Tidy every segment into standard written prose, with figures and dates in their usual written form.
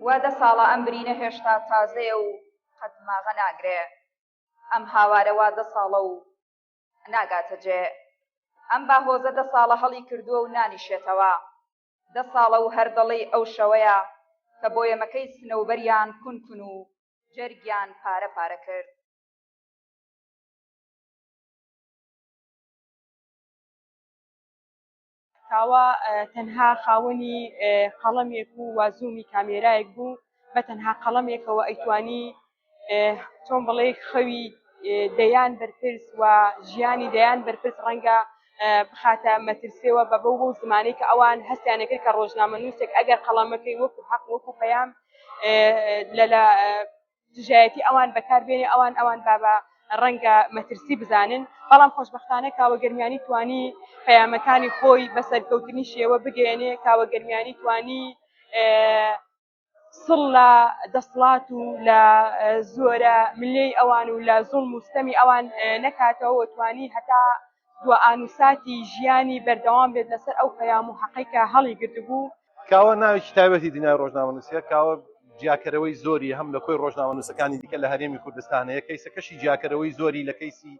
وا 10 ساڵە ئەم برینە هێشتا تازەیە و قەت ماغە ناگرێ. ئەم هاوارە وا 10 ساڵە و ناگاتە جێ. ئەم باهۆزە 10 ساڵە هەڵی کردووە و نانیشێتەوە. 10 ساڵە و هەر دەڵێ ئەو شەوەیە کە بۆ یەمەکەی سنەوبەریان کون و جەرگیان پارە پارە کرد. کاوە تەنها خاوەنی قەڵەمێک و وازوومی کامێرایەک بوو، بە تەنها قەڵەمێکەوە ئەیتوانی چۆن بڵێ خەوی دەیان بەرپرس و ژیانی دەیان بەرپرس ڕەنگە بخاتە مەترسێەوە بە بەو زمانەی کە ئەوان هەستیانەکرد کە ڕۆژنامە نووسێک ئەگەر قەڵەمەکەی وەکو حەق وەکو پەیام لە دژایەتی ئەوان بەکاربێنێ ئەوان بابە ڕەنگە مەترسی بزانن. بەڵام خۆشبەختانە کاوەگەرمیانی توانی پەیامەکانی خۆی بەسەرکەوتنی شێوە بگەێنێ. کاوەگەرمیانی توانی سڵ لە دەسڵات و لە زۆرە ملەی ئەوان و لە زوڵم و ستەمی ئەوان نەکاتەوە، توانی هەتا دووە ئانووساتی ژیانی بەردەوام بێت لەسەر ئەو پەیام و حەقی کە هەڵی گرتبوو. کاوە ناوێکی تایبەتی دنیای ڕۆژنامەنووسیە. کاوە جیاکەرەوەی زۆری هەم لە کۆی ڕۆژنامەنووسەکانی دیکە لە هەرێمی کوردستانەیە. کەیسەکەشی جیاکەرەوەی زۆری لە کەیسی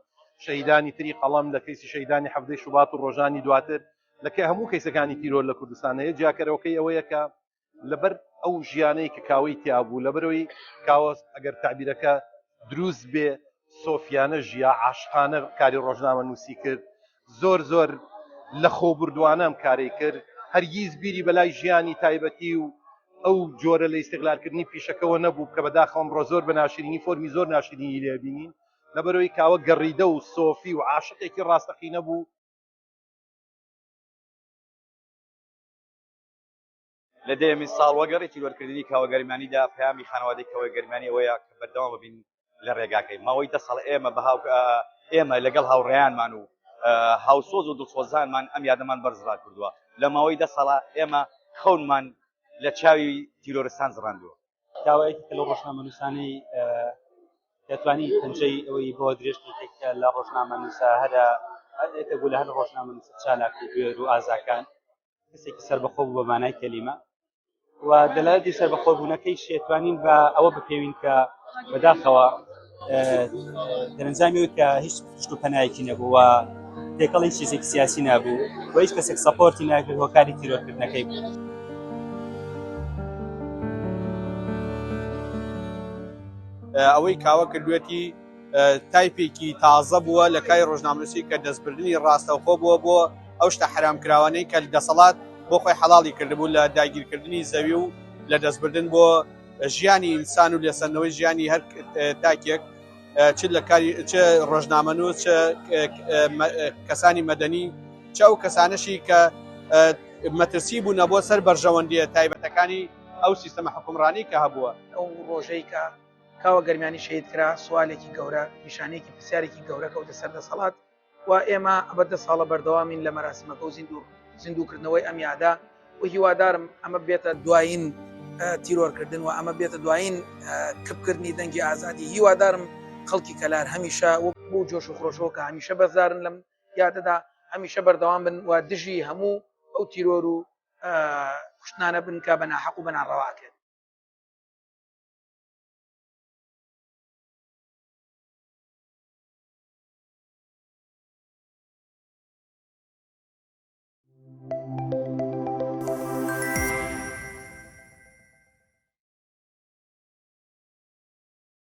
شەهیدانی تری قەڵەم، لە کەیسی شەهیدانی حەفدەی شوبات و ڕۆژانی دواتر، لە هەموو کەیسەکانی تیرۆر لە کوردستانەیە. جیاکەرەوەکەی ئەوەیە کە لەبەر ئەو ژیانەی کە کاوەی تیابوو، لەبەرەوەی کاوە ئەگەر تعبیرەکە دروست بێ سۆفیانە ژیا عاشقانە کاری ڕۆژنامەنووسی کرد، زۆر لە خۆبوردوانە ئەم کارەی کرد. هەرگیز بیری بەلای ژیانی تایبەتی و ئەو جۆرە لە ئیستیغلالکردنی پیشەکەەوە نەبوو کە بەداخەوە ئەمڕۆ زۆر بە ناشرینی فۆرمی زۆر ناشرینی لێبینین. لەبەرەوەی کاوە گەڕیدە و سۆفی و عاشقێکی ڕاستەقینە بوو. لە دەیەمین ساڵ وەگەڕێکی وەرکردنی کاوەگەرمانیدا پەیامی خانەوادەی کاوەگەرمانی ئەوەیە کە بەردەوام ببین لە ڕێگاکەی. ماوەی 10 ساڵ ئێمە لەگەڵ هاوڕێیانمان و هاوسۆز و دڵسۆزانمان ئەم یادەمان بەرزڕات کردووە. لە ماوەی 10 ساڵە ئێمە خەونمان لە چاوی تیرۆرستان زڕاندووە. کاوایەکی کە لە ڕۆژنامەنووسانەی دەتوانی پەنجەی ئەوەی بۆ درێژی کە لە ڕۆژنامەنووسە هەرە بوو لە هەر ڕۆژنامەنووسە چالاکی دوێر و ئازاکان، کەسێکی سەربەخۆ بوو بە مانای کەلیمە و دەلایەتی سەربەخۆبوونەکەی شێتوانین بە ئەوە بپێوین کە بەداخەوە دەرەنجامی کە هیچ پشت و پەنایەکی نەبوو و تێکەڵی چیزێکی سیاسی نابوو و هیچ کەسێک سەپۆرتی ناکرد هۆکاری تیرۆرکردنەکەی بوو. ئەوەی کاوە کردوێتی تایپێکی تازە بووە لە کای ڕۆژنامەنووسی کە دەستبردننی ڕاستەوخۆ بووە بۆ ئەو شتە حرامکراوانەی کە دەسەڵات بۆ خۆی حەڵاڵی کردبوو لە داگیرکردنی زەوی و لە دەستبردن بۆ ژیانی ئینسان و لێسەندنەوەی ژیانی هەر تاکێک، چ لە کاری چ ڕۆژنامەنووس، چ کەسانی مەدەنی، چ ئەو کەسانەشی کە مەترسی بوونە بۆ سەر بەرژەوەندیە تایبەتەکانی ئەو سیستەمە حکومڕانی کە هەبووە. ئەو ڕۆژەی کە کاوەگەرمیانی شەهید کرا سوالێکی گەورە، نیشانەیەکی پرسیارێکی گەورە کەوتە سەر دەسەڵات و ئێمە ئەبەر 10 ساڵە بەردەوامین لە مەراسمەکە و زیندووکردنەوەی ئەم یادا و هیوادارم ئەمە بێتە دوایین تیرۆرکردن و ئەمە بێتە دوایین کبکردنی دەنگی ئازادی. هیوادارم خەڵکی کەلار هەمیشە بۆ جۆش و خۆشەوە کە هەمیشە بەزارن لەم یادەدا هەمیشە بەردەوام بن و دژی هەموو ئەو تیرۆر و کوشتانە بن کە بە ناحەق و بە ناڕەواکرێت.